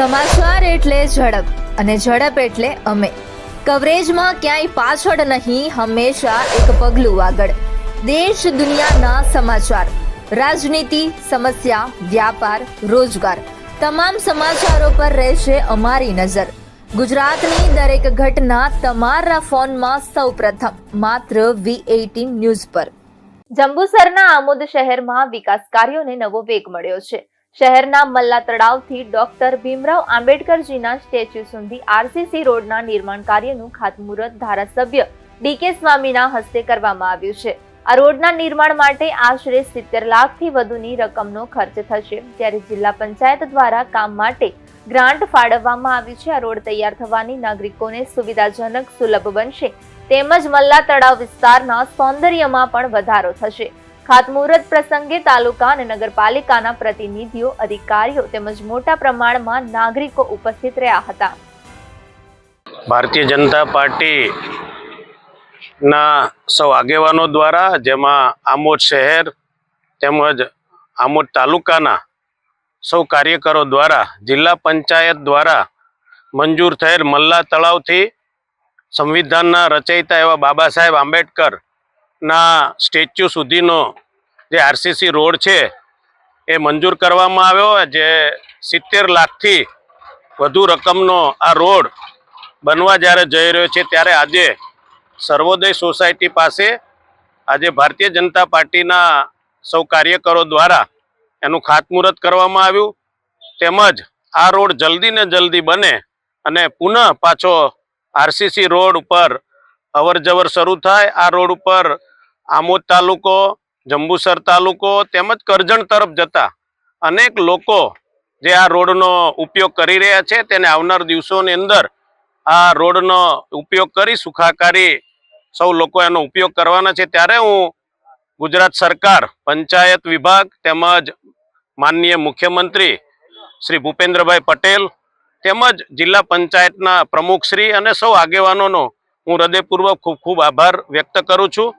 સમાચાર એટલે ઝડપ અને ઝડપ એટલે અમે. કવરેજમાં ક્યાંય પાછળ નહીં, હંમેશા એક પગલું આગળ. દેશ દુનિયાના સમાચાર, રાજનીતિ, સમસ્યા, વ્યાપાર, રોજગાર, તમામ સમાચારો પર રહેશે અમારી નજર. ગુજરાતની દરેક ઘટના તમારા ફોનમાં સૌપ્રથમ માત્ર V18 ન્યૂઝ પર. જંબુસરના આમોદ શહેરમાં વિકાસ કાર્યોને નવો વેગ મળ્યો છે. શહેરના મલ્લા તળાવથી ડોક્ટર ભીમરાવ આંબેડકરજીના સ્ટેચ્યુ સુધી RCC રોડના નિર્માણ કાર્યનું ખાતમુહૂર્ત ધારાસભ્ય DK સ્વામીના હસ્તે કરવામાં આવ્યું છે. આ રોડના નિર્માણ માટે આશરે 70 લાખથી વધુની રકમનો ખર્ચ થશે, ત્યારે જિલ્લા પંચાયત દ્વારા કામ માટે ગ્રાન્ટ ફાળવવામાં આવી છે. આ રોડ તૈયાર થવાની નાગરિકોને સુવિધાજનક, સુલભ બનશે, તેમજ મલ્લા તળાવ વિસ્તારના સૌંદર્યમાં પણ વધારો થશે. ખાતમુહૂર્ત પ્રસંગે તાલુકા અને નગરપાલિકાના પ્રતિનિધિઓ, અધિકારીઓ તેમજ મોટા પ્રમાણમાં નાગરિકો ઉપસ્થિત રહ્યા હતા. ભારતીય જનતા પાર્ટીના સૌ આગેવાનો દ્વારા, જેમાં આમોદ શહેર તેમજ આમોદ તાલુકાના સૌ કાર્યકરો દ્વારા જિલ્લા પંચાયત દ્વારા મંજૂર થયેલ મલ્લા તળાવથી સંવિધાનના રચયિતા એવા બાબા સાહેબ આંબેડકરના સ્ટેચ્યુ સુધીનો જે RCC રોડ છે એ મંજૂર કરવામાં આવ્યો, જે 70 લાખથી વધુ રકમનો આ રોડ બનવા જ્યારે જઈ રહ્યો છે, ત્યારે આજે સર્વોદય સોસાયટી પાસે આજે ભારતીય જનતા પાર્ટીના સૌ કાર્યકરો દ્વારા એનું ખાતમુહૂર્ત કરવામાં આવ્યું. તેમજ આ રોડ જલ્દી ને જલ્દી બને અને પુનઃ પાછો RCC રોડ ઉપર અવર જવર શરૂ થાય. આ રોડ ઉપર આમોદ તાલુકો, જંબુસર તાલુકો તેમજ કરજણ તરફ જતા અનેક લોકો જે આ રોડનો ઉપયોગ કરી રહ્યા છે, તેને આવનાર દિવસોની અંદર આ રોડનો ઉપયોગ કરી સુખાકારી સૌ લોકો એનો ઉપયોગ કરવાના છે. ત્યારે હું ગુજરાત સરકાર, પંચાયત વિભાગ તેમજ માનનીય મુખ્યમંત્રી શ્રી ભૂપેન્દ્રભાઈ પટેલ તેમજ જિલ્લા પંચાયતના પ્રમુખશ્રી અને સૌ આગેવાનોનો હું હૃદયપૂર્વક ખૂબ ખૂબ આભાર વ્યક્ત કરું છું.